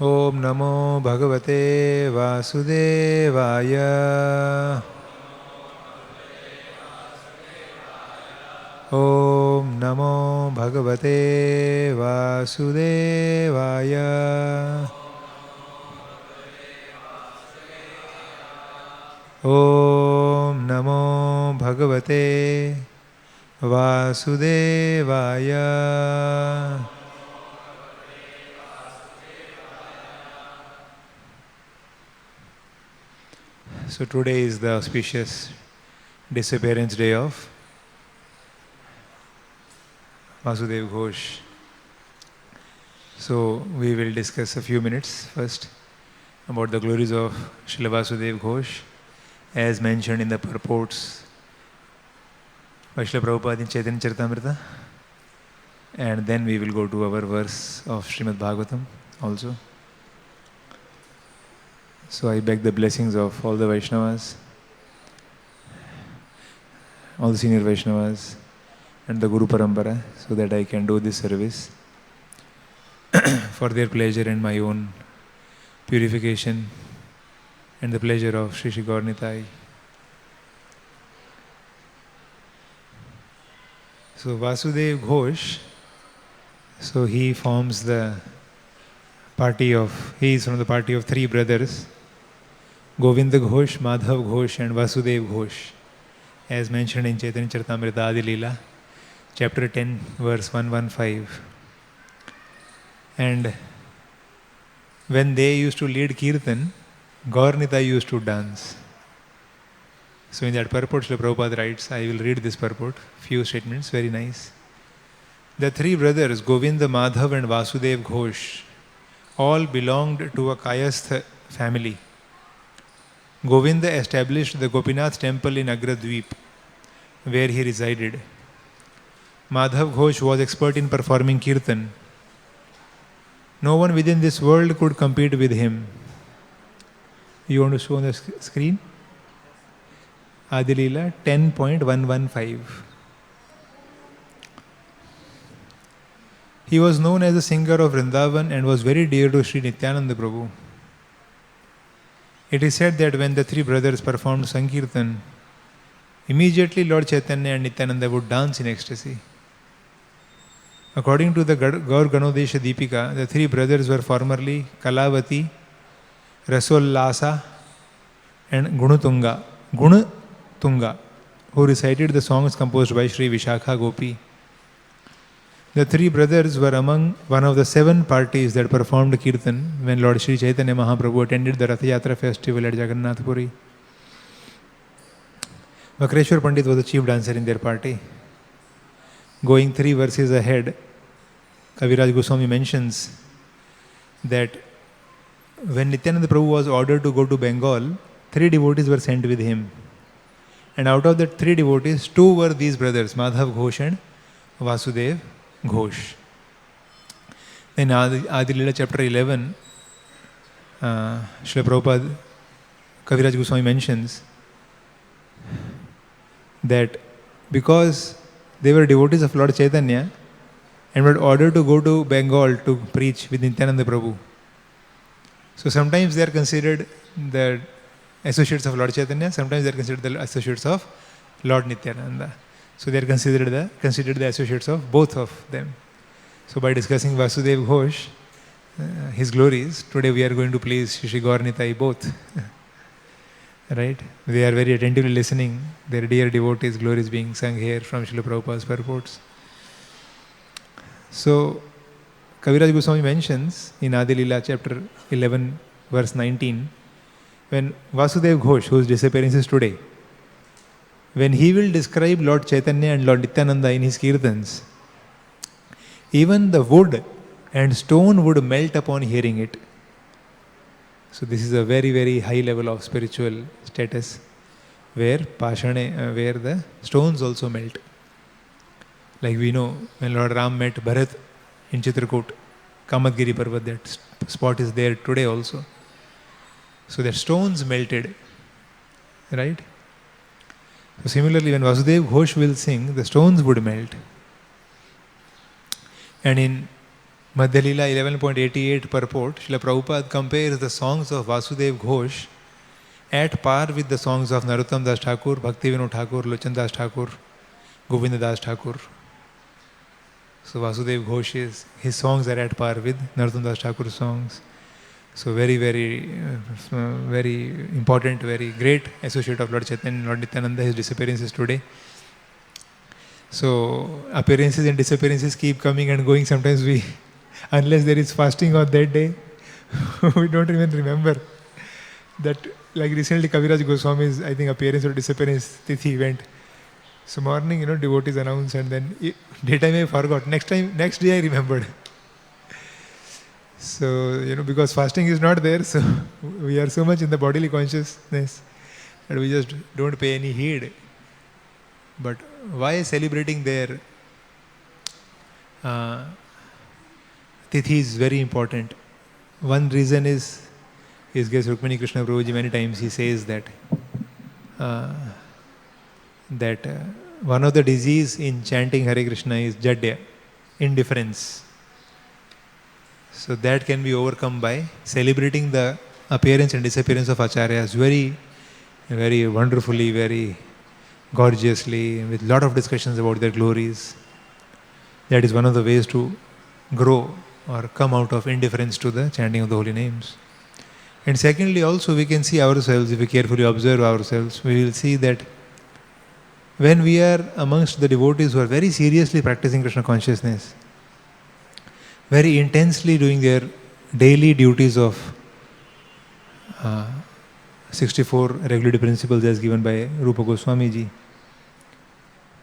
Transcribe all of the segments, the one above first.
Om Namo Bhagavate Vasudevaya. Om Namo Bhagavate Vasudevaya. Om Namo Bhagavate Vasudevaya. So today is the auspicious disappearance day of Vasudev Ghosh. So we will discuss a few minutes first about the glories of Srila Vasudev Ghosh as mentioned in the purports by Srila Prabhupada in Chaitanya Charitamrita, and then we will go to our verse of Srimad Bhagavatam also. So I beg the blessings of all the Vaishnavas, all the senior Vaishnavas and the Guru Parampara, so that I can do this service for their pleasure and my own purification and the pleasure of Shri Shri Gaur Nitai. So Vasudev Ghosh, so he forms the party of, he is from the party of three brothers, Govinda Ghosh, Madhav Ghosh and Vasudev Ghosh, as mentioned in Chaitanya Charitamrita Adi Leela, chapter 10, verse 115. And when they used to lead Kirtan, Gaur Nitai used to dance. So in that purport, Srila Prabhupada writes, I will read this purport, few statements, very nice. The three brothers, Govinda, Madhav and Vasudev Ghosh, all belonged to a Kayastha family. Govinda established the Gopinath temple in Agradweep, where he resided. Madhav Ghosh was expert in performing Kirtan. No one within this world could compete with him. You want to show on the screen? Adi Leela 10.115. He was known as a singer of Vrindavan and was very dear to Sri Nityananda Prabhu. It is said that when the three brothers performed Sankirtan, immediately Lord Chaitanya and Nityananda would dance in ecstasy. According to the Gaur Ganodesha Deepika, the three brothers were formerly Kalavati, Rasollasa and Gunatunga, who recited the songs composed by Sri Vishakha Gopi. The three brothers were among one of the 7 parties that performed Kirtan when Lord Sri Chaitanya Mahaprabhu attended the Rath Yatra festival at Jagannath Puri. Vakreshwar Pandit was the chief dancer in their party. Going 3 verses ahead, Kaviraj Goswami mentions that when Nityananda Prabhu was ordered to go to Bengal, 3 devotees were sent with him. And out of the 3 devotees, 2 were these brothers, Madhav Ghosh and Vasudev Ghosh. In Adi Leela chapter 11, Srila Prabhupada, Kaviraj Goswami mentions that because they were devotees of Lord Chaitanya and were ordered to go to Bengal to preach with Nityananda Prabhu. So sometimes they are considered the associates of Lord Chaitanya, sometimes they are considered the associates of Lord Nityananda. So they are considered the associates of both of them. So by discussing Vasudev Ghosh, his glories, today we are going to please Shri Shri Gaur Nitai both. Right? They are very attentively listening. Their dear devotees' glories being sung here from Srila Prabhupada's purports. So Kaviraj Goswami mentions in Adi Leela chapter 11 verse 19, when Vasudev Ghosh, whose disappearance is today, when he will describe Lord Chaitanya and Lord Nityananda in his kirtans, even the wood and stone would melt upon hearing it. So this is a very, very high level of spiritual status where where the stones also melt. Like we know when Lord Ram met Bharat in Chitrakoot, Kamatgiri Parvat, that spot is there today also. So the stones melted, right? So similarly, when Vasudev Ghosh will sing, the stones would melt. And in Madhya Leela 11.88 purport, Srila Prabhupada compares the songs of Vasudev Ghosh at par with the songs of Narottam Das Thakur, Bhaktivinoda Thakur, Lochan Das Thakur, Govinda Das Thakur. So Vasudev Ghosh his songs are at par with Narottam Das Thakur's songs. So very, very important, very great associate of Lord Chaitanya, Lord Nityananda. His disappearance is today. So appearances and disappearances keep coming and going. Sometimes we, unless there is fasting on that day, we don't even remember that. Like recently Kaviraj Goswami's, I think, appearance or disappearance Tithi went. So morning, devotees announced, and then daytime I forgot. Next day I remembered. So, because fasting is not there, so we are so much in the bodily consciousness that we just don't pay any heed. But why celebrating their Tithi is very important. One reason is His Grace Rukmini Krishna Prabhuji, many times he says that one of the disease in chanting Hare Krishna is Jadya, indifference. So that can be overcome by celebrating the appearance and disappearance of Acharyas very, very wonderfully, very gorgeously, with lot of discussions about their glories. That is one of the ways to grow or come out of indifference to the chanting of the holy names. And secondly, also we can see ourselves, if we carefully observe ourselves, we will see that when we are amongst the devotees who are very seriously practicing Krishna consciousness, very intensely doing their daily duties of 64 regulative principles as given by Rupa Goswami ji.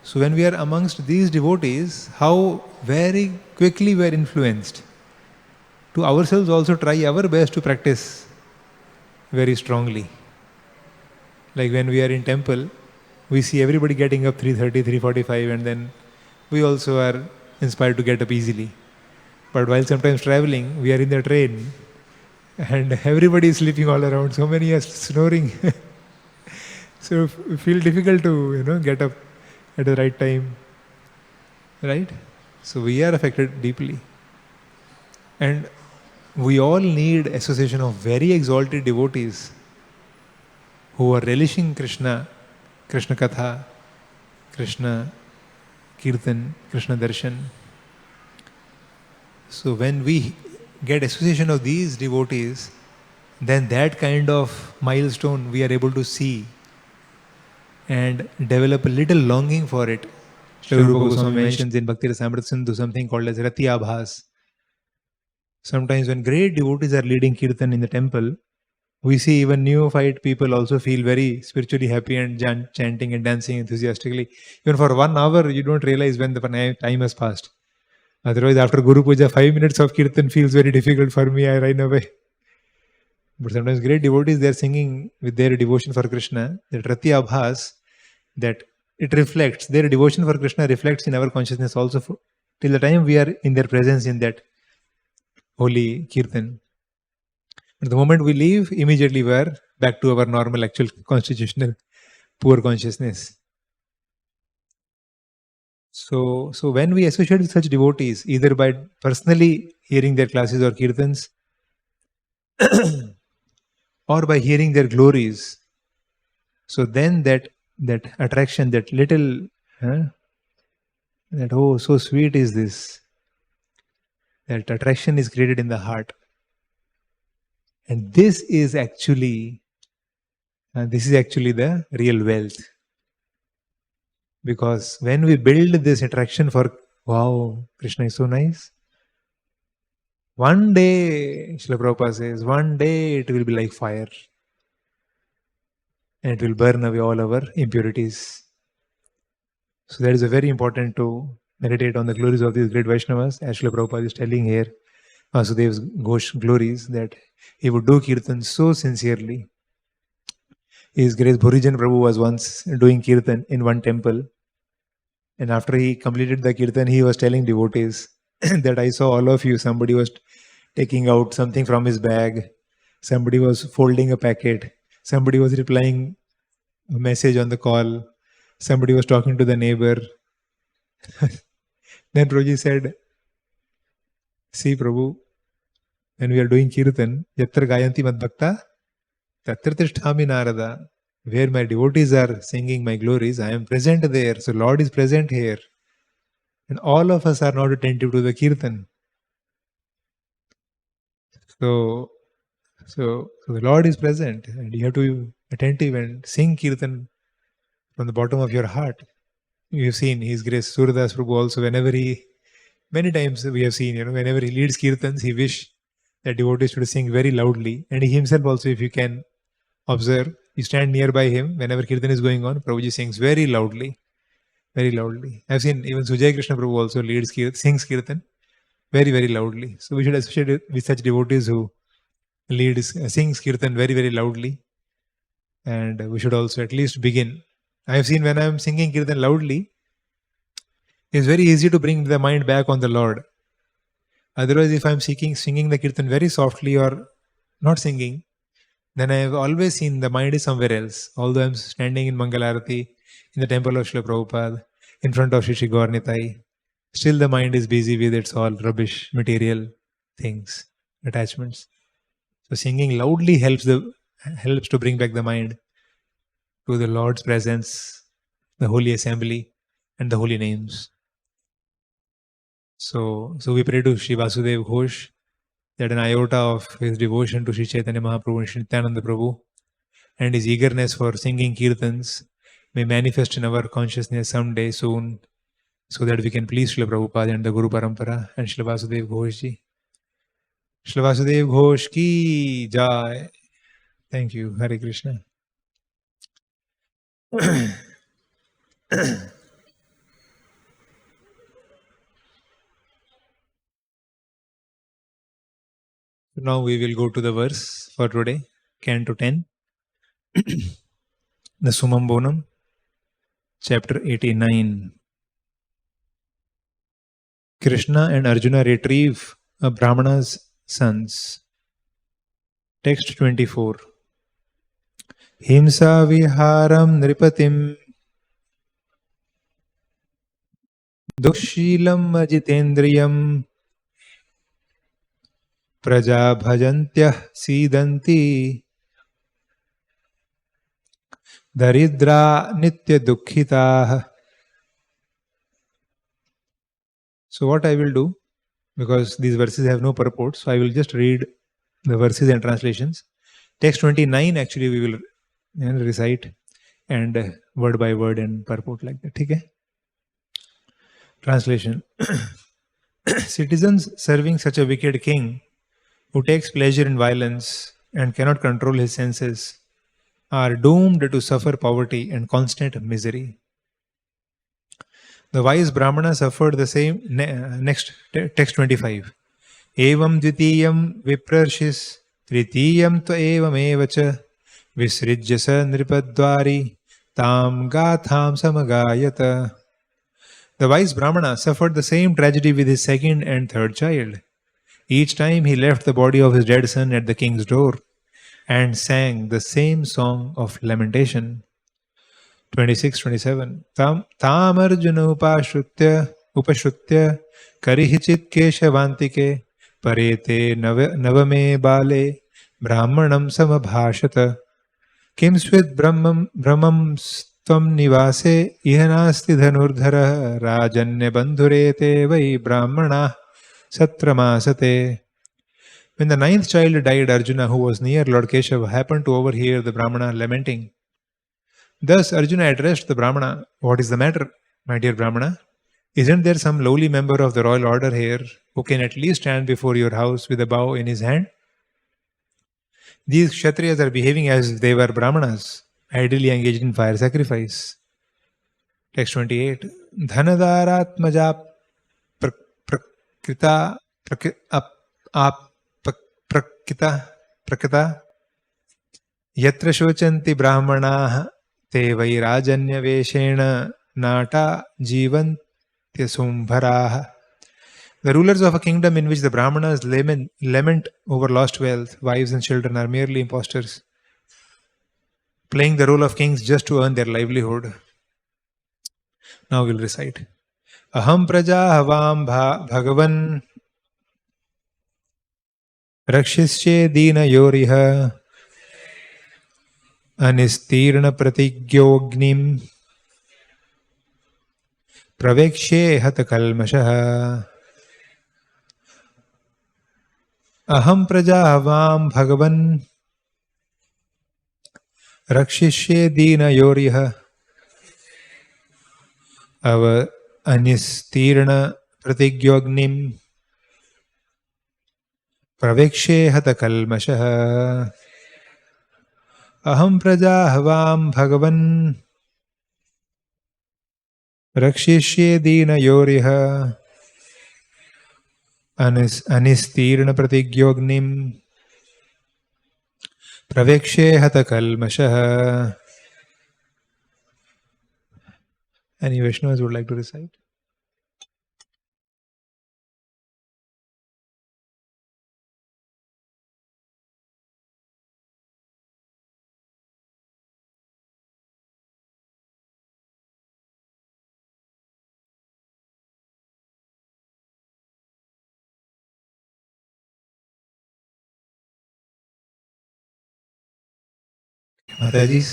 So when we are amongst these devotees, how very quickly we are influenced to ourselves also try our best to practice very strongly. Like when we are in temple, we see everybody getting up 3:30, 3:45, and then we also are inspired to get up easily. But while sometimes traveling, we are in the train and everybody is sleeping all around. So many are snoring. So we feel difficult to get up at the right time. Right? So we are affected deeply. And we all need association of very exalted devotees who are relishing Krishna, Krishna Katha, Krishna Kirtan, Krishna Darshan. So when we get association of these devotees, then that kind of milestone we are able to see and develop a little longing for it. Srila Rupa Goswami mentions in Bhakti Rasamrita Sindhu something called as Rati Abhas. Sometimes when great devotees are leading Kirtan in the temple, we see even neophyte people also feel very spiritually happy and chanting and dancing enthusiastically. Even for 1 hour, you don't realize when the time has passed. Otherwise, after Guru Puja, 5 minutes of Kirtan feels very difficult for me, I run away. But sometimes great devotees, they are singing with their devotion for Krishna, that Rati Abhas, that it reflects, their devotion for Krishna reflects in our consciousness also till the time we are in their presence in that holy Kirtan. But the moment we leave, immediately we are back to our normal, actual, constitutional, poor consciousness. So when we associate with such devotees, either by personally hearing their classes or kirtans, or by hearing their glories, so then that attraction, that little, that oh, so sweet is this, that attraction is created in the heart. And this is actually the real wealth. Because when we build this attraction for, wow, Krishna is so nice, one day, Srila Prabhupada says, one day it will be like fire. And it will burn away all our impurities. So that is a very important to meditate on the glories of these great Vaishnavas. As Srila Prabhupada is telling here, Vasudev's Ghosh glories, that he would do kirtan so sincerely. His Grace Bhurijan Prabhu was once doing kirtan in one temple. And after he completed the kirtan, he was telling devotees that I saw all of you. Somebody was taking out something from his bag. Somebody was folding a packet. Somebody was replying a message on the call. Somebody was talking to the neighbor. Then Prabhuji said, See, Prabhu, when we are doing kirtan, yatra gayanti madbhakta, tatra tisthami narada. Where my devotees are singing my glories, I am present there. So Lord is present here. And all of us are not attentive to the kirtan. So the Lord is present, and you have to be attentive and sing kirtan from the bottom of your heart. You've seen His Grace Surdas Prabhu also, many times we have seen, whenever he leads kirtans, he wish that devotees should sing very loudly. And he himself also, if you can observe, you stand nearby him, whenever kirtan is going on, Prabhuji sings very loudly. Very loudly. I've seen even Sujay Krishna Prabhu also sings kirtan very, very loudly. So we should associate with such devotees who sings kirtan very, very loudly. And we should also at least begin. I've seen when I'm singing kirtan loudly, it's very easy to bring the mind back on the Lord. Otherwise, if I'm singing the kirtan very softly or not singing, then I've always seen the mind is somewhere else. Although I'm standing in Mangalarati, in the temple of Srila Prabhupada, in front of Shri Shri Gaur Nitai, still the mind is busy with its all rubbish, material things, attachments. So singing loudly helps to bring back the mind to the Lord's presence, the holy assembly, and the holy names. So we pray to Shri Vasudev Ghosh that an iota of his devotion to Shri Chaitanya Mahaprabhu and Shri Nityananda Prabhu and his eagerness for singing kirtans may manifest in our consciousness someday soon, so that we can please Srila Prabhupada and the Guru Parampara and Srila Vasudev Ghosh ji. Srila Vasudev Ghosh ki jai. Thank you. Hare Krishna. Now we will go to the verse for today, Canto 10, the Summum Bonum, chapter 89. Krishna and Arjuna retrieve a Brahmana's sons. Text 24. Himsa viharam nripatim dukshilam ajitendriyam praja bhajantyah sidanti daridra nitya dukkhitah. So what I will do, because these verses have no purport, so I will just read the verses and translations. Text 29 actually we will recite and word by word and purport like that. Okay? Translation. Citizens serving such a wicked king who takes pleasure in violence and cannot control his senses are doomed to suffer poverty and constant misery. The wise Brahmana suffered the same. Next, text 25. Evam dvitiyam viprarshis tritiyam tva evam evacha visrijya sa nripadvari tam gatham samagayata. The wise Brahmana suffered the same tragedy with his second and third child. Each time he left the body of his dead son at the king's door and sang the same song of lamentation. 26-27. Tam arjuna upashrutya karihichit keshavantike parete navame bale brahmanam samabhashata kim swit brahmam tvam nivase ihanasti dhanurdhara rajanya bandhurete vai brahmana satramasate. When the ninth child died, Arjuna, who was near Lord Keshava, happened to overhear the Brahmana lamenting. Thus Arjuna addressed the Brahmana, "What is the matter, my dear Brahmana? Isn't there some lowly member of the royal order here who can at least stand before your house with a bow in his hand? These Kshatriyas are behaving as if they were Brahmanas, ideally engaged in fire sacrifice." Text 28. Dhanadaratmaja prakrita yatra shochanti brahmanah te vairajanya veshena nata jivantya sumbharah. The rulers of a kingdom in which the Brahmanas lament over lost wealth, wives and children are merely impostors, playing the role of kings just to earn their livelihood. Now we'll recite. Aham praja havam bhagavan रक्षिष्ये दीनयोरिह अनिस्तीर्णप्रतिज्ञोऽग्निं प्रवेक्ष्ये हतकल्मषः अहं प्रजावां भगवन् रक्षिष्ये दीनयोरिह अव अनिस्तीर्णप्रतिज्ञोऽग्निं प्रवेक्ष्ये हतकल्मषः अहं प्रजावां भगवन् रक्षिष्ये दीनयोरिह अनिस्तीर्णप्रतिज्ञोऽग्निं प्रवेक्ष्ये हतकल्मषः. Any Vaishnavas would like to recite? Mataji's.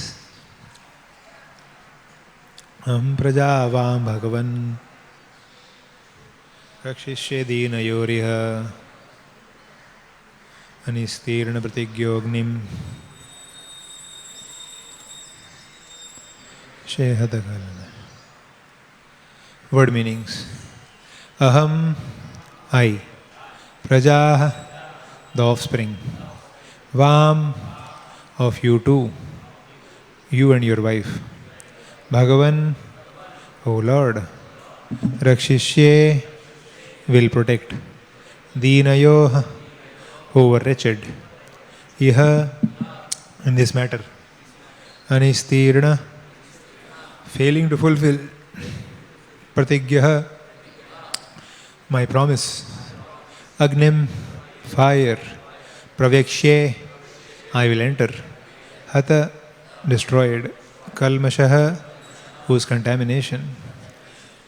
Aham prajavam bhagavan rakshishye deenayoriha anistirna pratigyoagnim shehadakalana. Word meanings. Aham, I. Prajah, the offspring. Vam, of you too, you and your wife. Bhagavan, O Lord. Rakshishye, will protect. Deenayo, who were wretched. Iha, in this matter. Anistirna, failing to fulfill. Pratigya, my promise. Agnim, fire. Pravyakshye, I will enter. Hata, destroyed. Kalmashaha, whose contamination.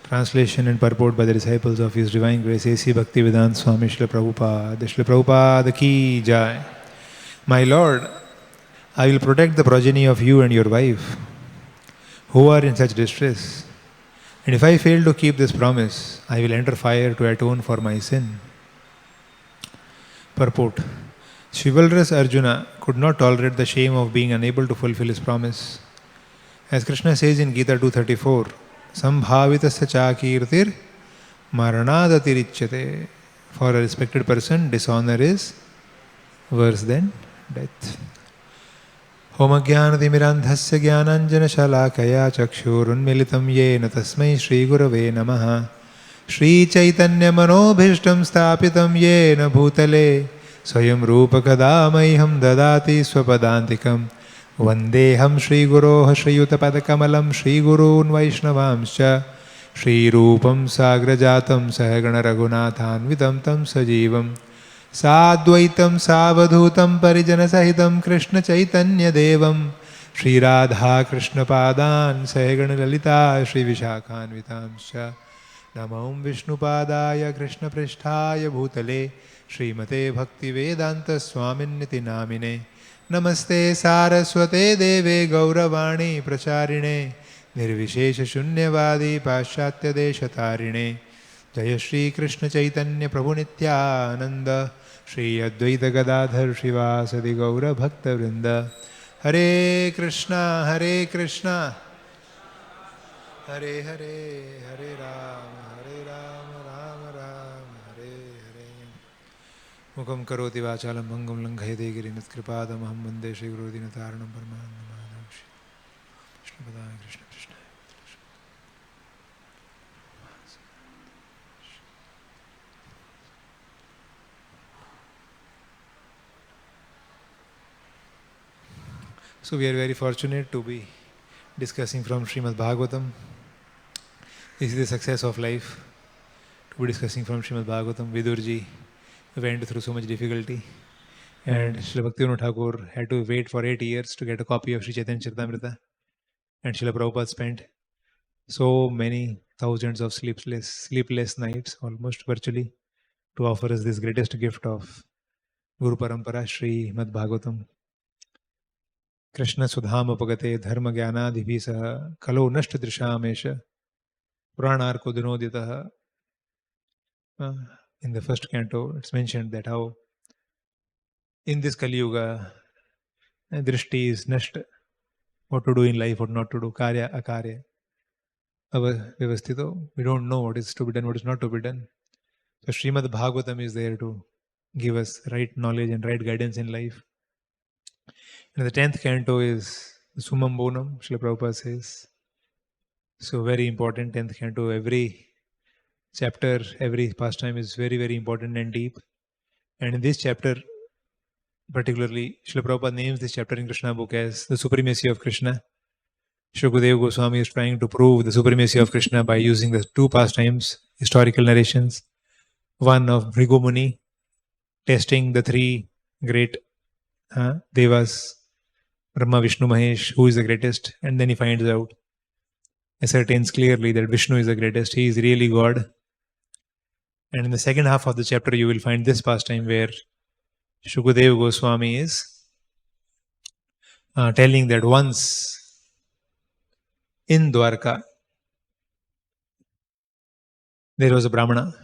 Translation and purport by the disciples of His Divine Grace A.C. Bhaktivedanta Swami Srila Prabhupada. Srila Prabhupada ki jai. My Lord, I will protect the progeny of you and your wife who are in such distress. And if I fail to keep this promise, I will enter fire to atone for my sin. Purport. Chivalrous Arjuna could not tolerate the shame of being unable to fulfill his promise. As Krishna says in Gita 234, Sambhavitasya chakirtir maranadatirichyate. For a respected person, dishonor is worse than death. Homagyanadimirandhasya jnananjana shalakaya chakshurunmilitam yena tasmai Shri Gurave namaha. Shri Chaitanya manobhishtam sthapitam yena bhutale स्वयं रूप कदा मह्यं ददाति स्वपदान्तिकं वन्देऽहं श्रीगुरोः श्रीयुतपदकमलं श्रीगुरून् वैष्णवांश्च श्रीरूपं साग्रजातं सहगणरघुनाथान्वितं तं सजीवं साद्वैतं सावधूतं परिजनसहितं कृष्णचैतन्यदेवं श्रीराधाकृष्णपादान् सहगणललिता श्रीविशाखान्वितांश्च नमो विष्णुपादाय कृष्णपृष्ठाय भूतले श्रीमते भक्तिवेदांत स्वामिन्निति नामिने नमस्ते सारस्वते देवे गौरवाणी प्रचारिणे निर्विशेष शून्यवादी पाश्चात्य देशतारिणे जय श्री कृष्ण चैतन्य प्रभु नित्यानंद श्री अद्वैत गदाधर श्रीवासदि गौर भक्तवृंद हरे कृष्णा हरे हरे हरे राम राम राम हरे हरे. मुखं करोति वाचालं भङ्गुं लङ्घयते गिरिं यत्कृपातमहं वन्दे श्रीगुरुदीनतारणं परमानन्दमाधवं कृष्णपदाय कृष्णकृष्णाय. So we are very fortunate to be discussing from Srimad Bhagavatam. This is the success of life, to be discussing from Srimad Bhagavatam. Vidurji went through so much difficulty, and Srila Bhaktivinoda Thakur had to wait for 8 years to get a copy of Sri Chaitanya Charitamrita, and Srila Prabhupada spent so many thousands of sleepless nights, almost virtually, to offer us this greatest gift of Guru Parampara Shri Mad Bhagavatam. Krishna Sudham Upagate Dharma Jnanadibhisah Kalo Nashta Drishamesha Puranarko Dinoditaha. In the first canto, it's mentioned that how in this Kali Yuga, Drishti is Nashta. What to do in life, what not to do, Karya, Akarya. Vyavastito, we don't know what is to be done, what is not to be done. So Srimad Bhagavatam is there to give us right knowledge and right guidance in life. And the 10th canto is Sumam Bonam, Srila Prabhupada says. So very important 10th canto. Every chapter, every pastime is very, very important and deep. And in this chapter, particularly, Srila Prabhupada names this chapter in Krishna book as the supremacy of Krishna. Shukadeva Goswami is trying to prove the supremacy of Krishna by using the two pastimes, historical narrations. One of Bhrigu Muni, testing the three great Devas, Brahma, Vishnu, Mahesh, who is the greatest, and then he finds out, ascertains clearly that Vishnu is the greatest, he is really God. And in the second half of the chapter, you will find this pastime where Shukadeva Goswami is telling that once in Dwarka, there was a Brahmana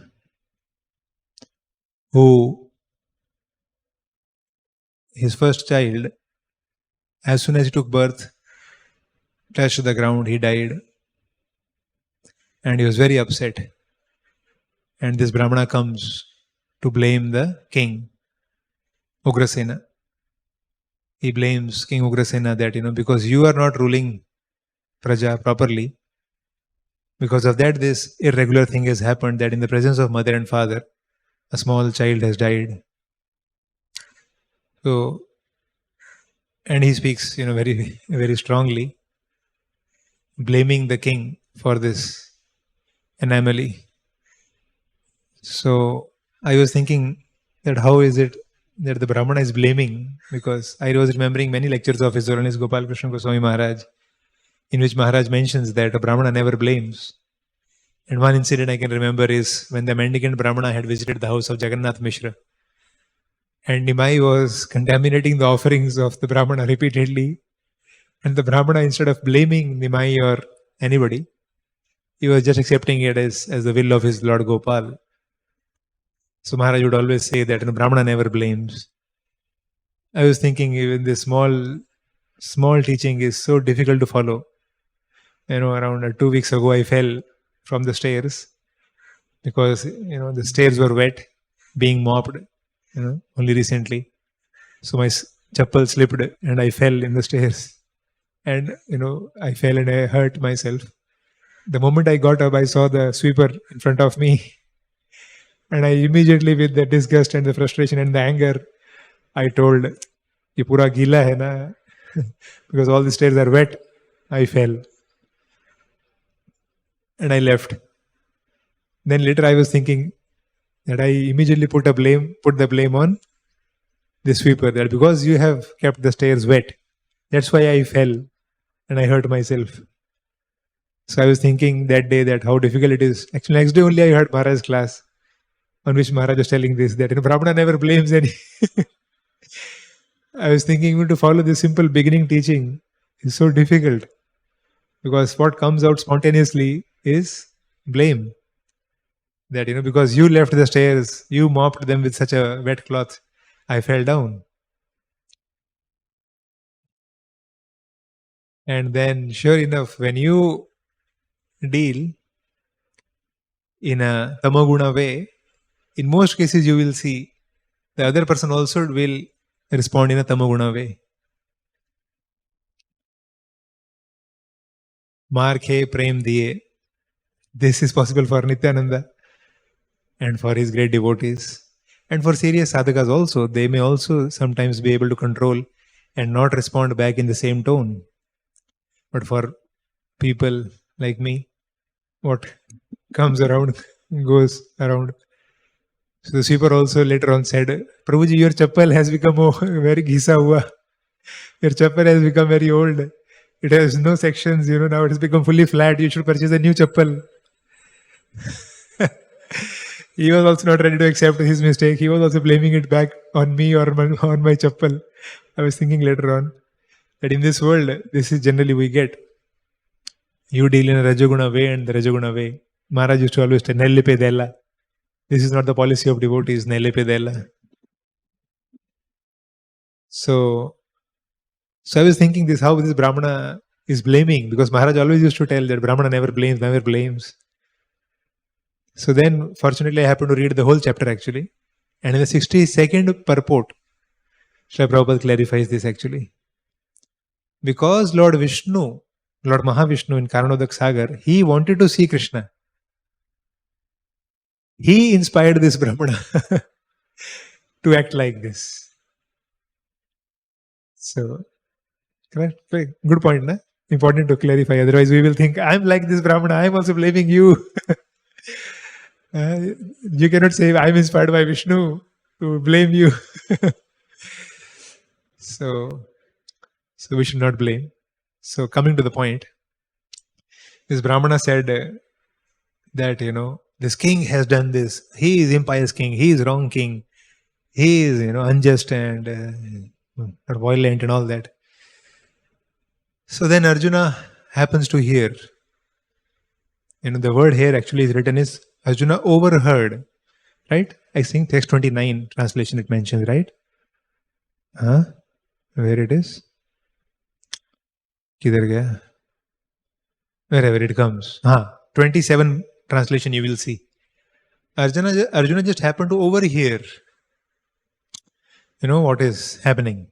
who, his first child, as soon as he took birth, touched the ground, he died. And he was very upset. And this Brahmana comes to blame the king, Ugrasena. He blames King Ugrasena that, because you are not ruling Praja properly, because of that this irregular thing has happened, that in the presence of mother and father, a small child has died. So, and he speaks, very, very strongly, blaming the king for this anomaly. So, I was thinking that how is it that the Brahmana is blaming? Because I was remembering many lectures of His Holiness Gopal Krishna Goswami Maharaj, in which Maharaj mentions that a Brahmana never blames. And one incident I can remember is when the mendicant Brahmana had visited the house of Jagannath Mishra. And Nimai was contaminating the offerings of the Brahmana repeatedly. And the Brahmana, instead of blaming Nimai or anybody, he was just accepting it as the will of his Lord Gopal. So Maharaj would always say that Brahmana never blames. I was thinking even this small teaching is so difficult to follow. Around 2 weeks ago I fell from the stairs because the stairs were wet, being mopped only recently. So my chappal slipped and I fell in the stairs. And I fell and I hurt myself. The moment I got up, I saw the sweeper in front of me. And I immediately, with the disgust and the frustration and the anger, I told, "Ye pura gila hai na," because all the stairs are wet. I fell. And I left. Then later I was thinking that I immediately put the blame on the sweeper, that because you have kept the stairs wet, that's why I fell and I hurt myself. So I was thinking that day that how difficult it is. Actually, next day only I heard Maharaj's class, on which Maharaj was telling this, that Brahmana never blames any. I was thinking even to follow this simple beginning teaching is so difficult, because what comes out spontaneously is blame. That because you left the stairs, you mopped them with such a wet cloth, I fell down. And then sure enough, when you deal in a tamaguna way, in most cases you will see the other person also will respond in a tamaguna way. Maar khe prem diye. This is possible for Nityananda and for his great devotees. And for serious sadhakas also, they may also sometimes be able to control and not respond back in the same tone. But for people like me, what comes around goes around. So the sweeper also later on said, "Prabhuji, your chappal has become very ghisa hua. Your chappal has become very old. It has no sections, now it has become fully flat. You should purchase a new chappal." He was also not ready to accept his mistake. He was also blaming it back on me or on my chappal. I was thinking later on that in this world, this is generally we get. You deal in a Rajoguna way and the Rajoguna way. Maharaj used to always say, Nelle pe della. This is not the policy of devotees, Nelle pe della. So I was thinking this, how this Brahmana is blaming, because Maharaj always used to tell that Brahmana never blames, never blames. So then, fortunately, I happened to read the whole chapter actually. And in the 62nd purport, Srila Prabhupada clarifies this actually. Because Lord Vishnu, Lord Mahavishnu in Karanodak Sagar, he wanted to see Krishna. He inspired this Brahmana to act like this. So, good point, na? Important to clarify. Otherwise, we will think, I'm like this Brahmana, I'm also blaming you. You cannot say, I'm inspired by Vishnu to blame you. So we should not blame. So, coming to the point, this Brahmana said that, this king has done this. He is impious king. He is wrong king. He is, unjust and violent and all that. So then Arjuna happens to hear. The word here actually is written is Arjuna overheard. Right? I think text 29 translation it mentions, right? Where it is? Kidhar gaya? Wherever it comes. 27 translation you will see. Arjuna just happened to overhear what is happening.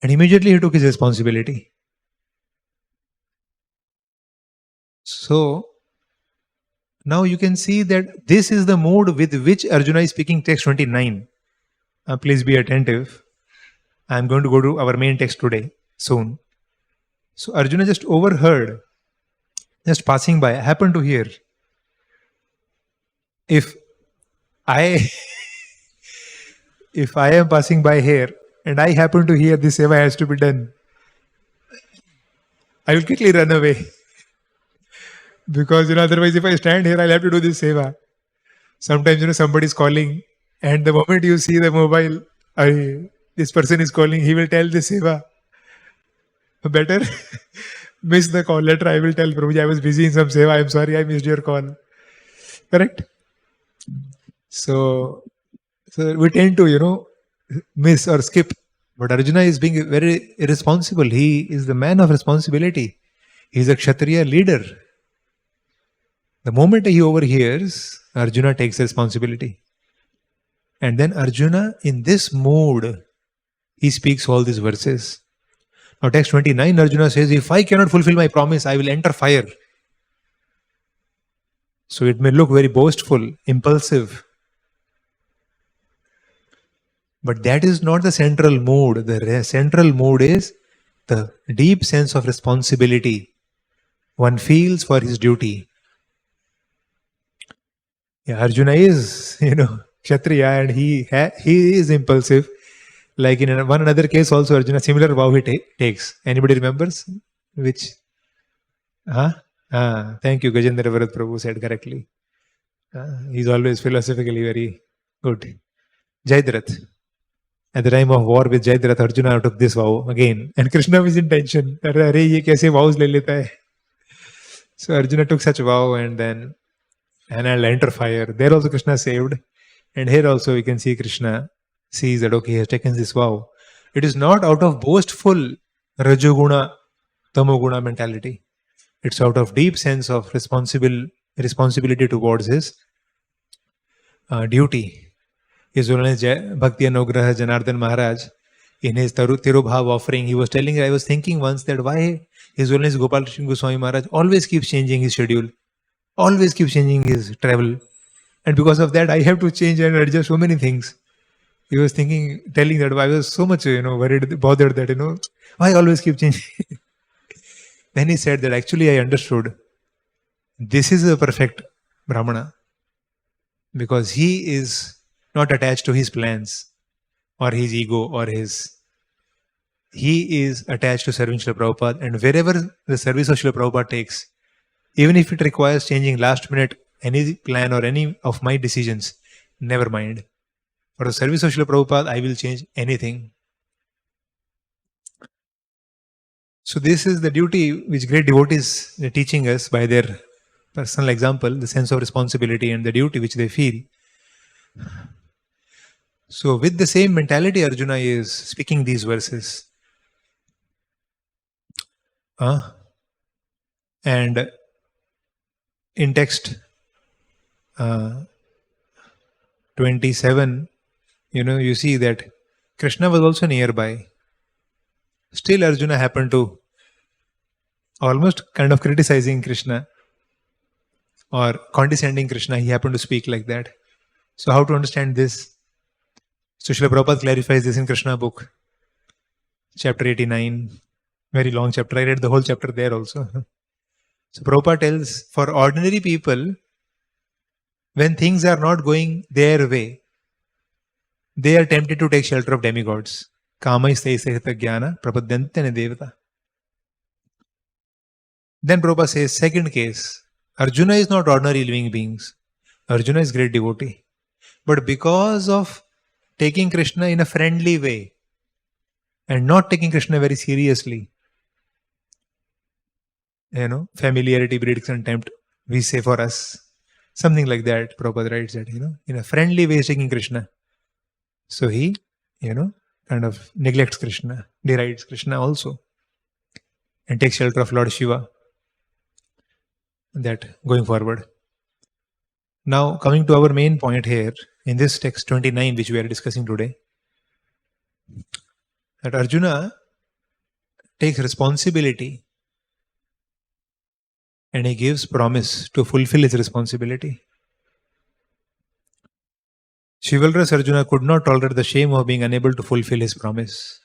And immediately he took his responsibility. So, now you can see that this is the mood with which Arjuna is speaking text 29. Please be attentive. I am going to go to our main text today, soon. So, Arjuna just overheard, just passing by, happened to hear. If I am passing by here and I happen to hear this seva has to be done, I will quickly run away. Because otherwise if I stand here, I'll have to do this seva. Sometimes somebody is calling, and the moment you see the mobile, this person is calling, he will tell this seva. Better miss the call. Later I will tell Prabhuji, I was busy in some seva. I'm sorry, I missed your call. Correct? So we tend to, miss or skip. But Arjuna is being very irresponsible. He is the man of responsibility. He is a Kshatriya leader. The moment he overhears, Arjuna takes responsibility. And then Arjuna, in this mood, he speaks all these verses. Now text 29, Arjuna says, if I cannot fulfill my promise, I will enter fire. So it may look very boastful, impulsive. But that is not the central mood. The central mood is the deep sense of responsibility one feels for his duty. Arjuna is, Kshatriya, and he is impulsive. Like in one another case also, Arjuna, similar vow he takes. Anybody remembers? Which? Thank you, Gajendra Bharat Prabhu said correctly. He's always philosophically very good. Jayadratha. At the time of war with Jayadratha, Arjuna took this vow again. And Krishna was in tension. Arre, ye kaise vows le leta hai? So Arjuna took such a vow and I'll enter fire. There also Krishna saved. And here also we can see Krishna sees that, okay, he has taken this vow. It is not out of boastful Rajoguna, Tamoguna mentality. It's out of deep sense of responsibility towards his duty. His Holiness Bhakti Anugraha Janardhan Maharaj, in his Tirubhav offering, he was telling, I was thinking once that why His Holiness Gopal Krishna Goswami Maharaj always keeps changing his schedule, always keeps changing his travel. And because of that, I have to change and adjust so many things. He was telling that I was so much, worried, bothered that, why always keep changing? Then he said that actually I understood. This is a perfect Brahmana. Because he is not attached to his plans or his ego or he is attached to serving Srila Prabhupada, and wherever the service of Srila Prabhupada takes, even if it requires changing last minute any plan or any of my decisions. Never mind. For the service of Srila Prabhupada, I will change anything. So this is the duty which great devotees are teaching us by their personal example, the sense of responsibility and the duty which they feel. So with the same mentality, Arjuna is speaking these verses. And in text 27, you see that Krishna was also nearby. Still Arjuna happened to almost kind of criticizing Krishna or condescending Krishna. He happened to speak like that. So how to understand this? So Srila Prabhupada clarifies this in Krishna book, chapter 89. Very long chapter. I read the whole chapter there also. So Prabhupada tells, for ordinary people, when things are not going their way, they are tempted to take shelter of demigods. Kamaistahi sahita jnana prapadyantane devata. Then Prabhupada says, second case, Arjuna is not ordinary living beings. Arjuna is great devotee. But because of taking Krishna in a friendly way and not taking Krishna very seriously, familiarity breeds contempt, we say for us. Something like that, Prabhupada writes that, in a friendly way, he's taking Krishna. So he, kind of neglects Krishna, derides Krishna also, and takes shelter of Lord Shiva. That going forward. Now, coming to our main point here, in this text 29, which we are discussing today, that Arjuna takes responsibility and he gives promise to fulfill his responsibility. Chivalrous Arjuna could not tolerate the shame of being unable to fulfill his promise.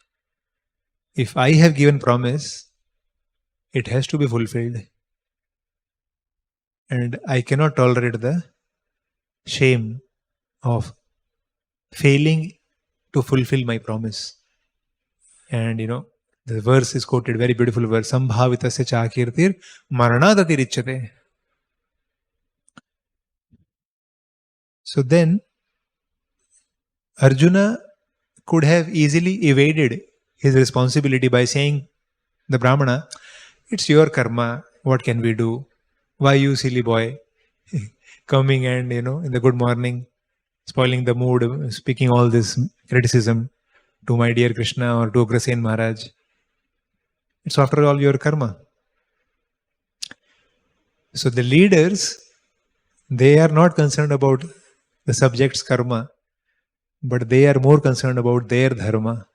If I have given promise, it has to be fulfilled. And I cannot tolerate the shame of failing to fulfill my promise. And the verse is quoted, very beautiful verse, Sambhavitasya chakirtir maranadati richate. So then, Arjuna could have easily evaded his responsibility by saying, the Brahmana, it's your karma, what can we do? Why you silly boy, coming and, in the good morning, spoiling the mood, speaking all this criticism to my dear Krishna or to Ugrasen Maharaj. It's after all your karma. So the leaders, they are not concerned about the subject's karma, but they are more concerned about their dharma.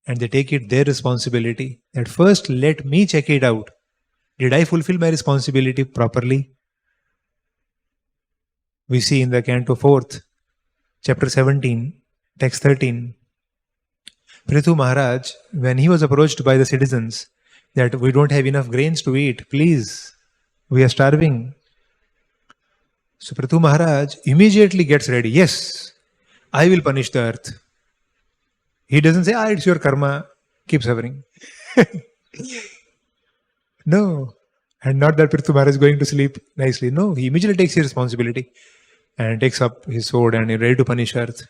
And they take it their responsibility that first let me check it out. Did I fulfill my responsibility properly? We see in the Canto 4th, chapter 17, text 13, Prithu Maharaj, when he was approached by the citizens that we don't have enough grains to eat, please, we are starving. So Prithu Maharaj immediately gets ready. Yes, I will punish the earth. He doesn't say, it's your karma, keep suffering. No. And not that Prithu Maharaj is going to sleep nicely. No, he immediately takes his responsibility and takes up his sword and is ready to punish earth.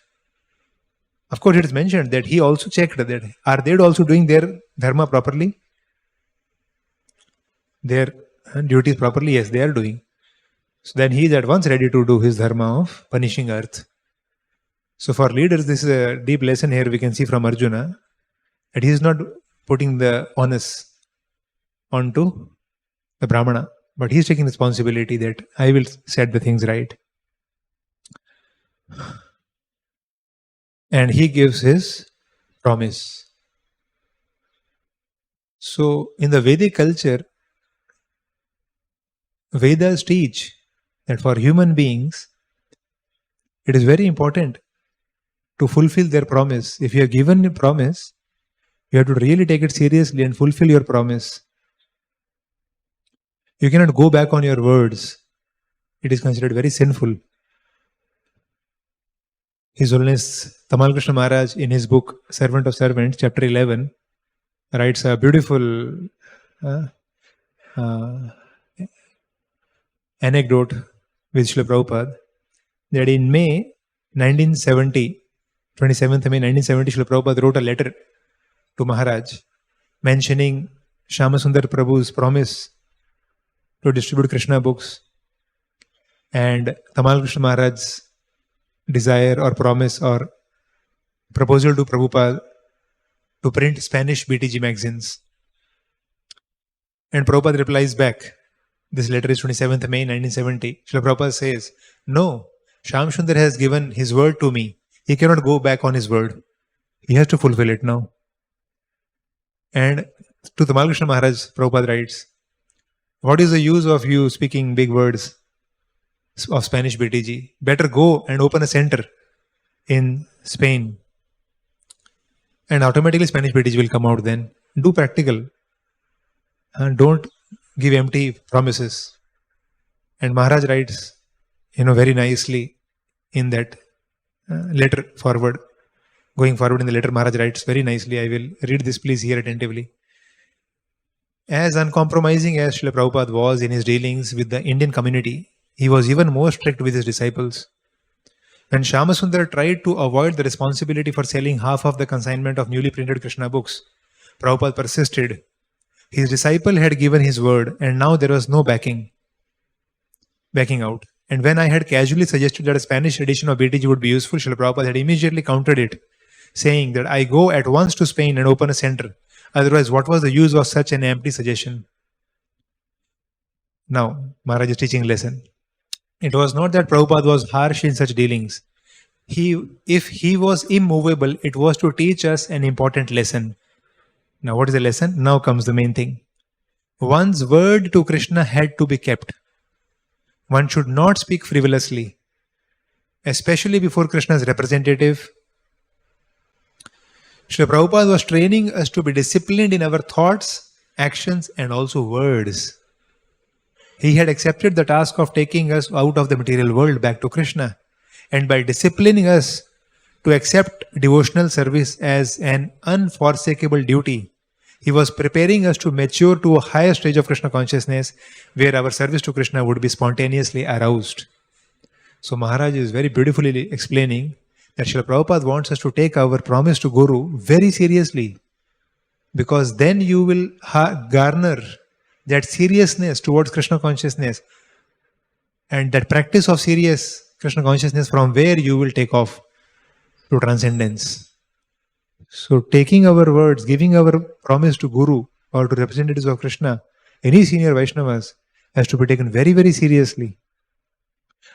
Of course, it is mentioned that he also checked that are they also doing their dharma properly? Their duties properly? Yes, they are doing. So then he is at once ready to do his dharma of punishing earth. So for leaders, this is a deep lesson here we can see from Arjuna, that he is not putting the onus onto the Brahmana, but he is taking responsibility that I will set the things right. And he gives his promise. So in the Vedic culture, Vedas teach that for human beings, it is very important to fulfill their promise. If you have given a promise, you have to really take it seriously and fulfill your promise. You cannot go back on your words. It is considered very sinful. His Holiness Tamal Krishna Maharaj, in his book Servant of Servants, chapter 11, writes a beautiful anecdote with Srila Prabhupada that in May 1970, 27th May 1970, Srila Prabhupada wrote a letter to Maharaj mentioning Shyamasundar Prabhu's promise to distribute Krishna books and Tamal Krishna Maharaj's desire or promise or proposal to Prabhupada to print Spanish BTG magazines. And Prabhupada replies back. This letter is 27th May 1970. Srila Prabhupada says, no, Shyamsundar has given his word to me. He cannot go back on his word. He has to fulfill it now. And to Tamal Krishna Maharaj, Prabhupada writes, what is the use of you speaking big words of Spanish BTG? Better go and open a center in Spain. And automatically Spanish BTG will come out then. Do practical. And don't give empty promises. And Maharaj writes, very nicely in that letter forward. Going forward in the letter, Maharaj writes very nicely. I will read this, please hear attentively. As uncompromising as Srila Prabhupada was in his dealings with the Indian community, he was even more strict with his disciples. When Shyamasundar tried to avoid the responsibility for selling half of the consignment of newly printed Krishna books, Prabhupada persisted. His disciple had given his word and now there was no backing out. And when I had casually suggested that a Spanish edition of BTG would be useful, Srila Prabhupada had immediately countered it, saying that I go at once to Spain and open a center. Otherwise, what was the use of such an empty suggestion? Now, Maharaj is teaching a lesson. It was not that Prabhupada was harsh in such dealings. If he was immovable, it was to teach us an important lesson. Now, what is the lesson? Now comes the main thing. One's word to Krishna had to be kept. One should not speak frivolously, especially before Krishna's representative. Srila Prabhupada was training us to be disciplined in our thoughts, actions, and also words. He had accepted the task of taking us out of the material world back to Krishna. And by disciplining us to accept devotional service as an unforsakable duty, he was preparing us to mature to a higher stage of Krishna consciousness where our service to Krishna would be spontaneously aroused. So Maharaj is very beautifully explaining that Srila Prabhupada wants us to take our promise to Guru very seriously, because then you will garner that seriousness towards Krishna consciousness and that practice of serious Krishna consciousness from where you will take off to transcendence. So taking our words, giving our promise to Guru or to representatives of Krishna, any senior Vaishnavas, has to be taken very, very seriously.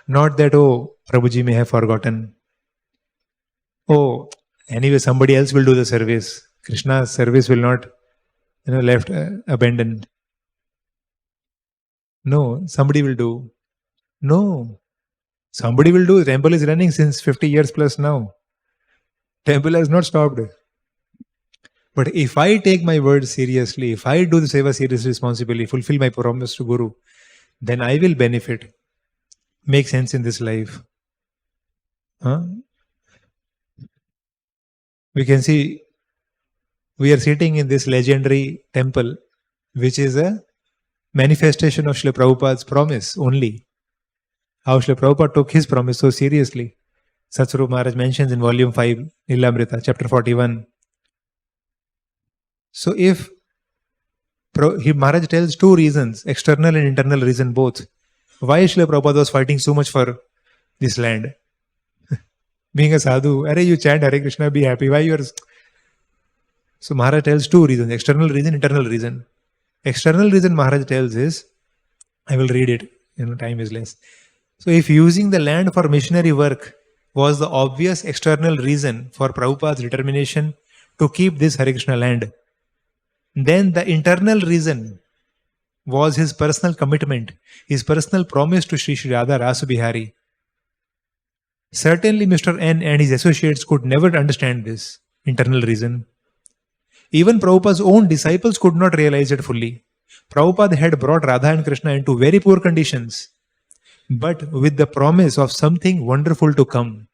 Not that, oh, Prabhuji may have forgotten. Oh, anyway, somebody else will do the service. Krishna's service will not, left abandoned. No, somebody will do. No, somebody will do. Temple is running since 50 years plus now. Temple has not stopped. But if I take my words seriously, if I do the seva seriously, responsibly, fulfill my promise to Guru, then I will benefit. Make sense in this life. We can see we are sitting in this legendary temple, which is a manifestation of Srila Prabhupada's promise only. How Srila Prabhupada took his promise so seriously. Satsvarup Maharaj mentions in volume 5, Lilamrita, chapter 41. So if Maharaj tells two reasons, external and internal reason both, why Srila Prabhupada was fighting so much for this land. Being a sadhu, arey, you chant Hare Krishna, be happy. Why you are... So Maharaj tells two reasons, external reason, internal reason. External reason Maharaj tells is, I will read it, time is less. So if using the land for missionary work was the obvious external reason for Prabhupada's determination to keep this Hare Krishna land, then the internal reason was his personal commitment, his personal promise to Sri Sri Radha Rasa Bihari. Certainly Mr. N and his associates could never understand this internal reason. Even Prabhupada's own disciples could not realize it fully. Prabhupada had brought Radha and Krishna into very poor conditions, but with the promise of something wonderful to come.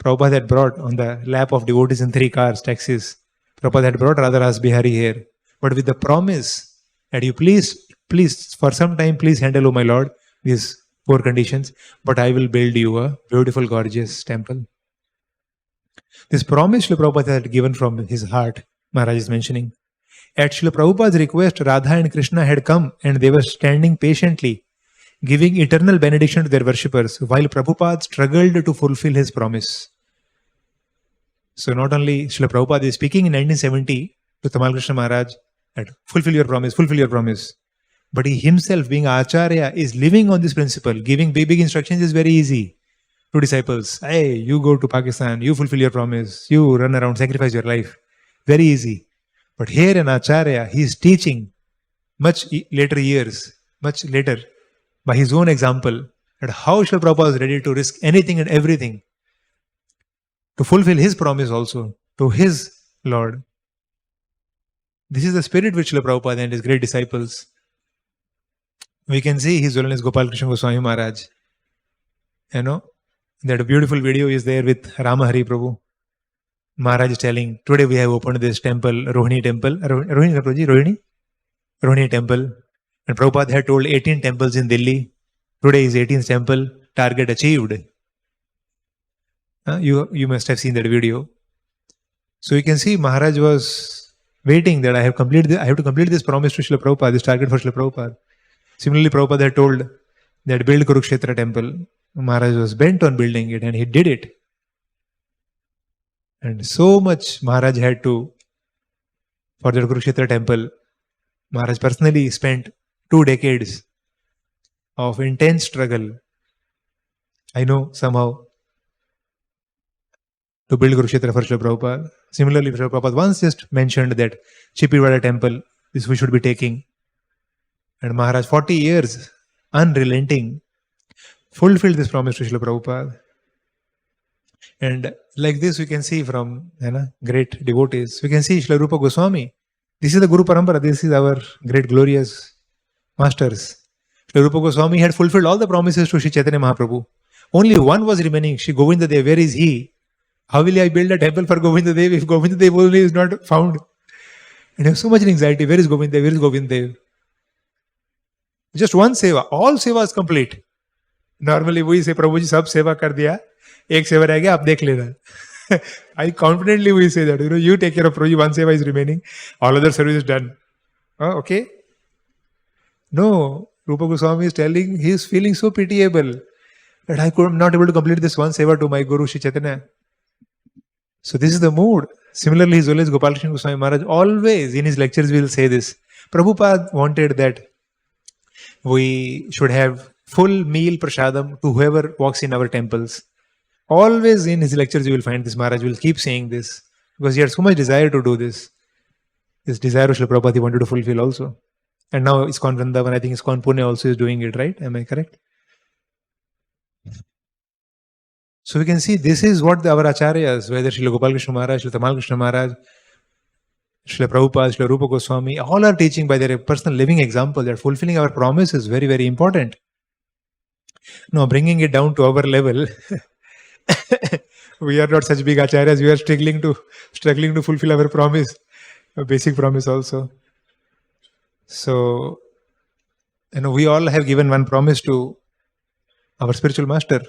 Prabhupada had brought on the lap of devotees in 3 cars, taxis. Prabhupada had brought Radha Rasa Bihari here, but with the promise that you please Please, for some time, please handle, oh my Lord, these poor conditions, but I will build you a beautiful, gorgeous temple. This promise Srila Prabhupada had given from his heart, Maharaj is mentioning. At Srila Prabhupada's request, Radha and Krishna had come and they were standing patiently, giving eternal benediction to their worshippers, while Prabhupada struggled to fulfill his promise. So not only Srila Prabhupada is speaking in 1970 to Tamal Krishna Maharaj, that fulfill your promise, fulfill your promise. But he himself, being Acharya, is living on this principle. Giving big instructions is very easy to disciples. Hey, you go to Pakistan, you fulfill your promise, you run around, sacrifice your life. Very easy. But here in Acharya, he is teaching much later years, much later, by his own example, that how Srila Prabhupada is ready to risk anything and everything to fulfill his promise also to his Lord. This is the spirit which Srila Prabhupada and his great disciples. We can see His Holiness Gopal Krishna Goswami Maharaj. You know, that beautiful video is there with Rama Hari Prabhu. Maharaj is telling, today we have opened this temple, Rohini temple. Rohini temple. And Prabhupada had told 18 temples in Delhi. Today is 18th temple, target achieved. You must have seen that video. So you can see Maharaj was waiting that I have to complete this promise to Srila Prabhupada, this target for Srila Prabhupada. Similarly, Prabhupada had told that build Kurukshetra temple. Maharaj was bent on building it and he did it. And so much Maharaj had to, for the Kurukshetra temple, Maharaj personally spent 2 decades of intense struggle. I know somehow to build Kurukshetra for Srila Prabhupada. Similarly, Srila Prabhupada once just mentioned that Chippiwada temple, this we should be taking. And Maharaj, 40 years, unrelenting, fulfilled this promise to Srila Prabhupada. And like this, we can see from great devotees. We can see Srila Rupa Goswami. This is the Guru Parampara. This is our great glorious masters. Srila Rupa Goswami had fulfilled all the promises to Sri Chaitanya Mahaprabhu. Only one was remaining. Sri Govinda Dev, where is he? How will I build a temple for Govinda Dev if Govinda Dev only is not found? And I have so much anxiety. Where is Govinda Dev? Where is Govinda Dev? Just one seva. All seva is complete. Normally we say, Prabhuji, sab seva kar diya. Ek seva reh gaya, aap dekh lena. I confidently we say that. You take care of Prabhuji, one seva is remaining. All other service is done. Okay? No. Rupa Goswami is telling, he is feeling so pitiable that I am not able to complete this one seva to my Guru Shri Chaitanya. So this is the mood. Similarly, His Holiness Gopal Krishna Goswami Maharaj always in his lectures will say this. Prabhupada wanted that we should have full meal prasadam to whoever walks in our temples. Always in his lectures you will find this. Maharaj will keep saying this because he had so much desire to do this. This desire of Srila Prabhupada he wanted to fulfill also. And now ISKCON Vrindavan, I think ISKCON Pune also is doing it, right? Am I correct? So we can see this is what our acharyas, whether Srila Gopal Krishna Maharaj, Srila Tamal Krishna Maharaj, Srila Prabhupada, Srila Rupa Goswami, all are teaching by their personal living example that fulfilling our promise is very, very important. Now, bringing it down to our level, we are not such big acharyas. We are struggling to fulfill our promise, a basic promise also. So, we all have given one promise to our spiritual master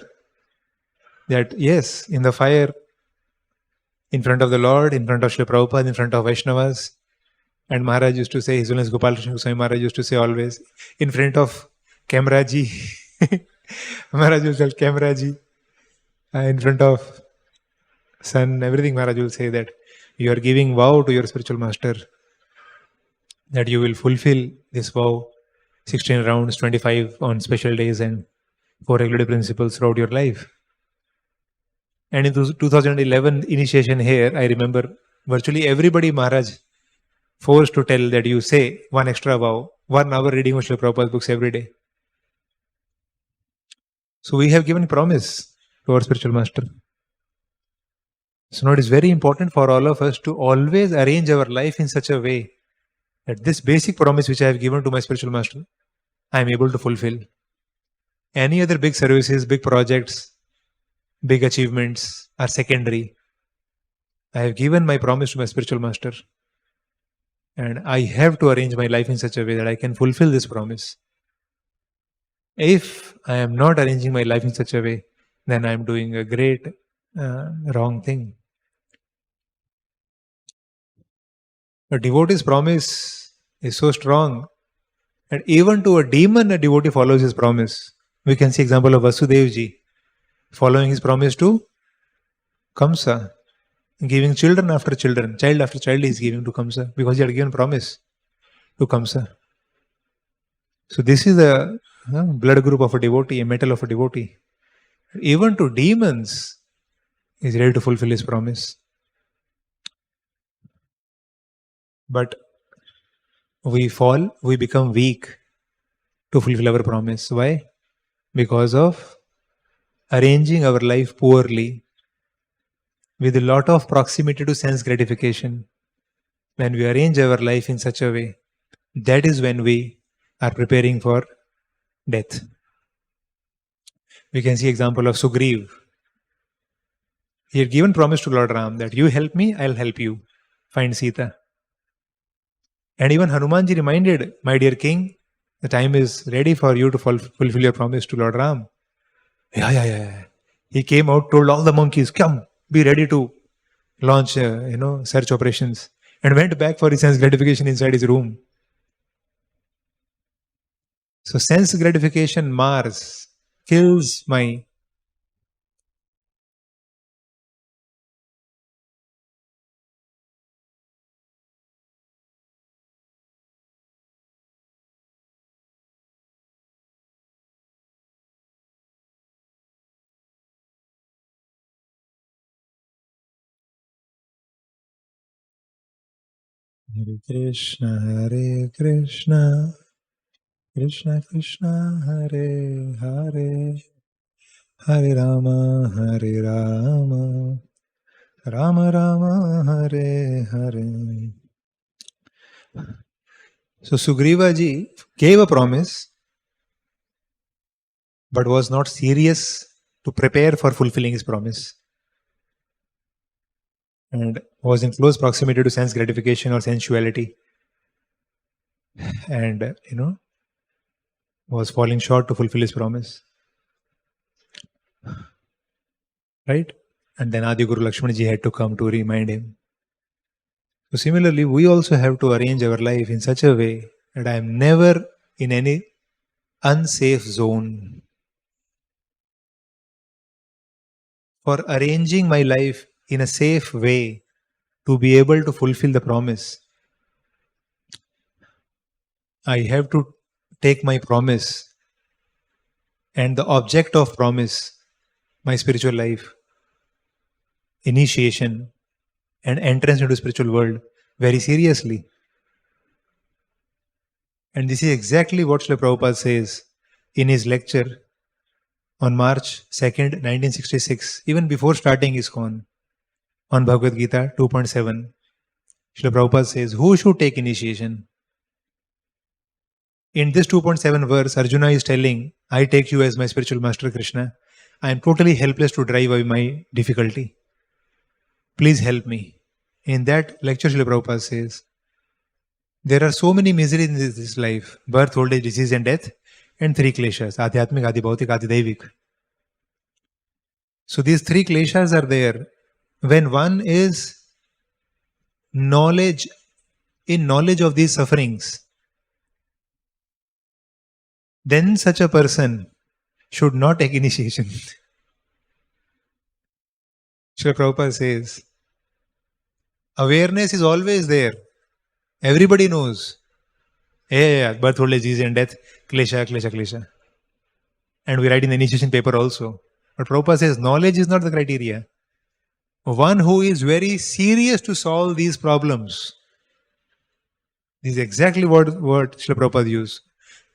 that yes, in the fire, in front of the Lord, in front of Srila Prabhupada, in front of Vaishnavas, and Maharaj used to say, His Holiness Gopal Krishna Goswami Maharaj used to say always, in front of Cameraji, Maharaj will tell Cameraji, in front of sun, everything Maharaj will say that you are giving vow to your spiritual master that you will fulfill this vow 16 rounds, 25 on special days and 4 regulative principles throughout your life. And in 2011 initiation here, I remember virtually everybody Maharaj forced to tell that you say one extra vow, 1 hour reading of Srila Prabhupada's books every day. So we have given promise to our spiritual master. So now it is very important for all of us to always arrange our life in such a way that this basic promise which I have given to my spiritual master, I am able to fulfill. Any other big services, big projects, big achievements are secondary. I have given my promise to my spiritual master. And I have to arrange my life in such a way that I can fulfill this promise. If I am not arranging my life in such a way, then I am doing a great wrong thing. A devotee's promise is so strong, and even to a demon, a devotee follows his promise. We can see example of Vasudevji following his promise to Kamsa, giving children after children, child after child he is giving to Kamsa because he had given promise to Kamsa. So this is a blood group of a devotee, a metal of a devotee. Even to demons, he is ready to fulfill his promise. But we fall, we become weak to fulfill our promise. Why? Because of arranging our life poorly with a lot of proximity to sense gratification. When we arrange our life in such a way, that is when we are preparing for death. We can see example of Sugriv. He had given promise to Lord Ram that you help me, I'll help you find Sita. And even Hanumanji reminded, my dear king, the time is ready for you to fulfill your promise to Lord Ram. Yeah. He came out, told all the monkeys, come, be ready to launch, search operations, and went back for his sense gratification inside his room. So sense gratification mars, kills my Hare Krishna, Krishna Krishna, Hare Hare, Hare Rama, Rama Rama, Hare Hare. So Sugriva ji gave a promise, but was not serious to prepare for fulfilling his promise, and was in close proximity to sense gratification or sensuality, and was falling short to fulfill his promise. Right? And then Adi Guru Lakshmana ji had to come to remind him. So similarly, we also have to arrange our life in such a way that I am never in any unsafe zone. For arranging my life in a safe way to be able to fulfill the promise, I have to take my promise and the object of promise, my spiritual life, initiation, and entrance into spiritual world very seriously. And this is exactly what Srila Prabhupada says in his lecture on March 2nd, 1966, even before starting ISKCON, on Bhagavad Gita 2.7. Srila Prabhupada says, who should take initiation? In this 2.7 verse, Arjuna is telling, I take you as my spiritual master Krishna. I am totally helpless to drive away my difficulty. Please help me. In that lecture, Srila Prabhupada says, there are so many miseries in this life, birth, old age, disease and death, and three kleshas, Adhyatmik, Adi Bhautik, Adi Daivik. So these three kleshas are there. When one is in knowledge of these sufferings, then such a person should not take initiation. Srila Prabhupada says, awareness is always there. Everybody knows. Yeah, birth, old age, disease and death, klesha. And we write in the initiation paper also. But Prabhupada says, knowledge is not the criteria. One who is very serious to solve these problems. This is exactly what Srila Prabhupada used.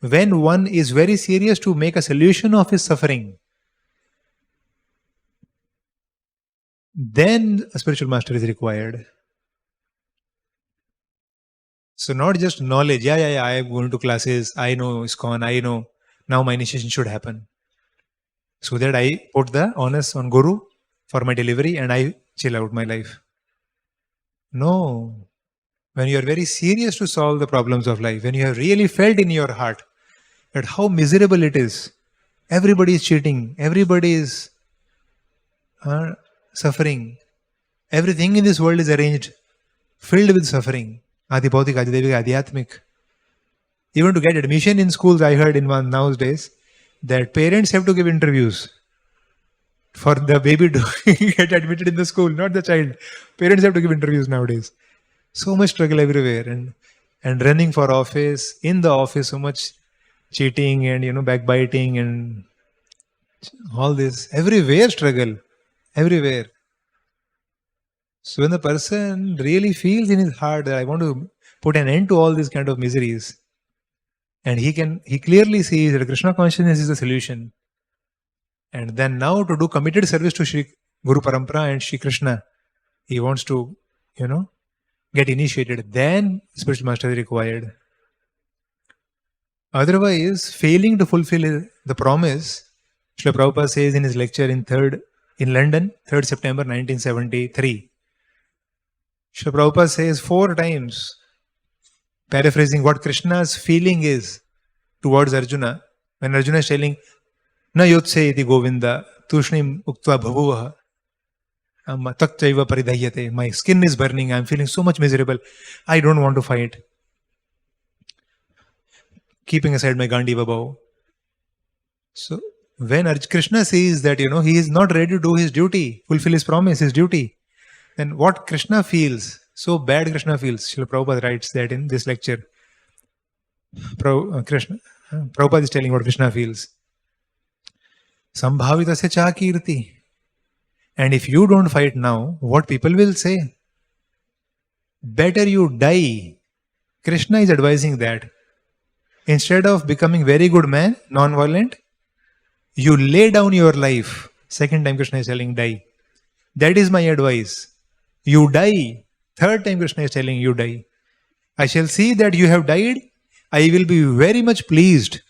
When one is very serious to make a solution of his suffering, then a spiritual master is required. So not just knowledge, I am going to classes, I know ISKCON, I know, now my initiation should happen. So that I put the onus on Guru for my delivery and I chill out my life. No. when you are very serious to solve the problems of life, when you have really felt in your heart that how miserable it is, everybody is cheating, everybody is suffering, everything in this world is arranged, filled with suffering. Adi Bhautik, Adi Devik, Adi Atmik. Even to get admission in schools, I heard in one nowadays that parents have to give interviews for the baby to get admitted in the school, not the child. Parents have to give interviews nowadays. So much struggle everywhere, and running for office, in the office, so much cheating and backbiting and all this. Everywhere struggle, everywhere. So when the person really feels in his heart that I want to put an end to all these kind of miseries, and he clearly sees that Krishna consciousness is the solution. And then now to do committed service to Shri Guru Parampara and Shri Krishna, he wants to, get initiated. Then spiritual master is required. Otherwise, failing to fulfill the promise, Srila Prabhupada says in his lecture in London, 3rd September 1973. Srila Prabhupada says 4 times, paraphrasing what Krishna's feeling is towards Arjuna, when Arjuna is telling, Na yotse iti Govinda, tushnim uktva bhavuvaha, taktaiva paridahyate. My skin is burning, I am feeling so much miserable, I don't want to fight. Keeping aside my Gandiva bow. So, when Krishna sees that, he is not ready to do his duty, fulfill his promise, his duty, then what Krishna feels, so bad Krishna feels. Srila Prabhupada writes that in this lecture. Prabhupada is telling what Krishna feels. Sambhavitasya cha kirti. And if you don't fight now, what people will say? Better you die. Krishna is advising that. Instead of becoming very good man, non-violent, you lay down your life. Second time Krishna is telling die. That is my advice. You die. Third time Krishna is telling you die. I shall see that you have died. I will be very much pleased.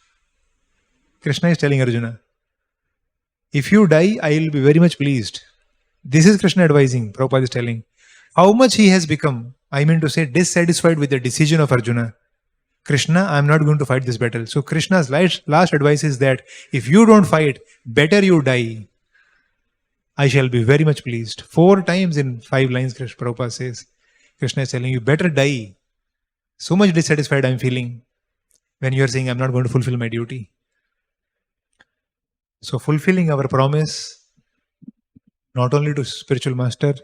Krishna is telling Arjuna. If you die, I will be very much pleased. This is Krishna advising. Prabhupada is telling. How much he has become, I mean to say, dissatisfied with the decision of Arjuna. Krishna, I am not going to fight this battle. So Krishna's last advice is that if you don't fight, better you die. I shall be very much pleased. 4 times in 5 lines, Prabhupada says. Krishna is telling you, better die. So much dissatisfied I am feeling when you are saying I am not going to fulfill my duty. So fulfilling our promise, not only to spiritual master,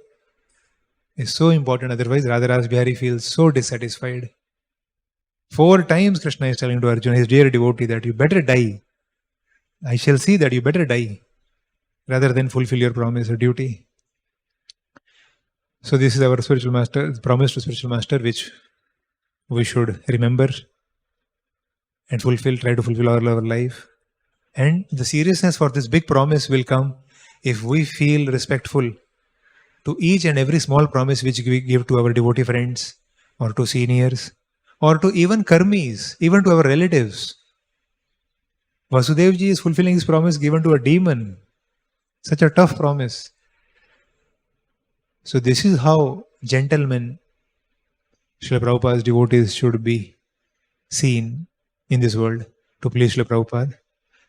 is so important. Otherwise, Radharas Bihari feels so dissatisfied. 4 times Krishna is telling to Arjuna, his dear devotee, that you better die. I shall see that you better die, rather than fulfill your promise or duty. So this is our spiritual master, promise to spiritual master, which we should remember and fulfill, try to fulfill all our life. And the seriousness for this big promise will come if we feel respectful to each and every small promise which we give to our devotee friends, or to seniors, or to even karmis, even to our relatives. Vasudevji is fulfilling his promise given to a demon. Such a tough promise. So this is how gentlemen, Srila Prabhupada's devotees should be seen in this world, to please Srila Prabhupada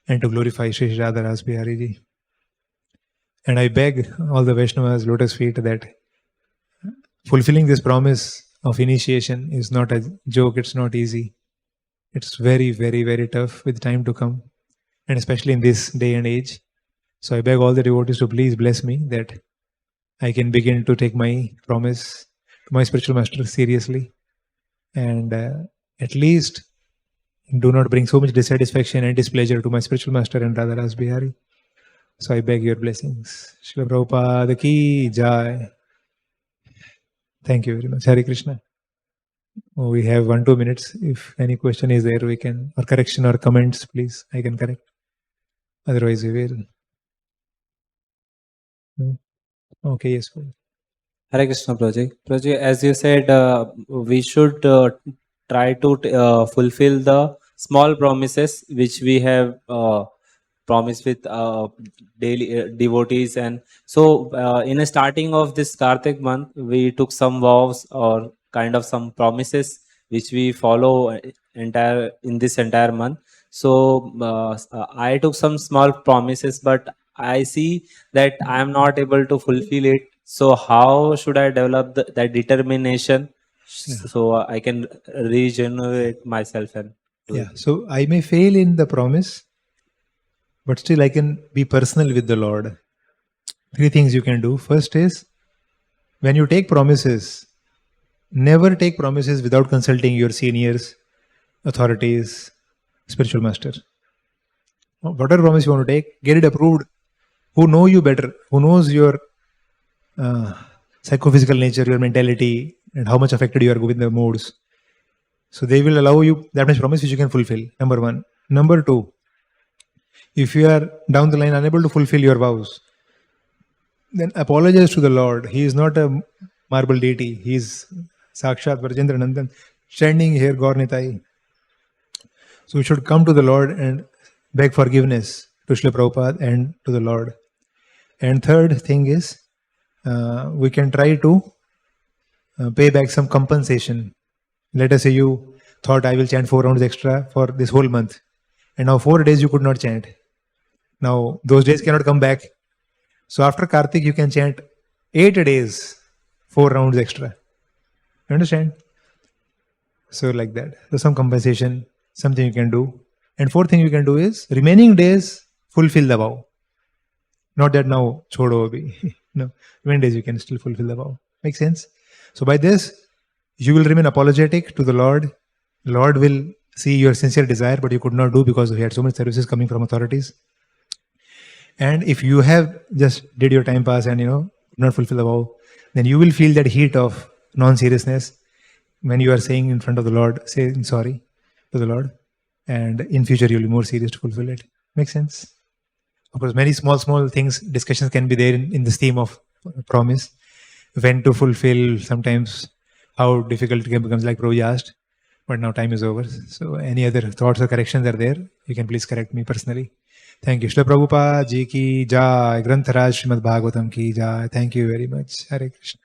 and to glorify Shri Radharas Bihari Ji. And I beg all the Vaishnavas, lotus feet, that fulfilling this promise of initiation is not a joke, it's not easy. It's very, very, very tough with time to come, and especially in this day and age. So I beg all the devotees to please bless me that I can begin to take my promise to my spiritual master seriously, and at least do not bring so much dissatisfaction and displeasure to my spiritual master and Radharas Bihari. So I beg your blessings. Srila Prabhupada ki jai. Thank you very much. Hare Krishna. We have 1-2 minutes. If any question is there, we can, or correction or comments, please, I can correct. Otherwise, we will. No? Okay, yes. Hare Krishna, Prabhuji. As you said, we should try to fulfill the small promises which we have promised with daily devotees. And so in the starting of this Kartik month, we took some vows or kind of some promises which we follow in this entire month. So I took some small promises, but I see that I am not able to fulfill it. So how should I develop that determination so I can regenerate myself and do Yeah. it? So I may fail in the promise, but still I can be personal with the Lord. 3 things you can do. First is, when you take promises, never take promises without consulting your seniors, authorities, spiritual master. Whatever promise you want to take, get it approved. Who know you better, who knows your psychophysical nature, your mentality, and how much affected you are with the moods. So they will allow you that much promise which you can fulfill. Number 1. Number 2, if you are down the line unable to fulfill your vows, then apologize to the Lord. He is not a marble deity. He is Sakshat Vrajendra Nandan, standing here, Gaurnitai. So we should come to the Lord and beg forgiveness to Srila Prabhupada and to the Lord. And third thing is, we can try to pay back some compensation. Let us say you thought I will chant 4 rounds extra for this whole month, and now 4 days you could not chant. Now those days cannot come back. So after Kartik you can chant 8 days, 4 rounds extra. You understand? So like that. So some compensation, something you can do. And fourth thing you can do is, remaining days fulfill the vow. Not that now chodo abhi. No, remaining days you can still fulfill the vow. Make sense? So by this, you will remain apologetic to the Lord. The Lord will see your sincere desire, but you could not do because we had so many services coming from authorities. And if you have just did your time pass and not fulfill the vow, then you will feel that heat of non-seriousness when you are saying in front of the Lord, saying sorry to the Lord, and in future you'll be more serious to fulfill it. Make sense? Of course, many small things, discussions can be there in this theme of promise, when to fulfill, sometimes how difficult it becomes, like Prabhuji asked, but now time is over. So any other thoughts or corrections are there, you can please correct me personally. Thank you. Srila Prabhupada Ji ki Jai, Grantharaj Srimad Bhagavatam ki Jai. Thank you very much. Hare Krishna.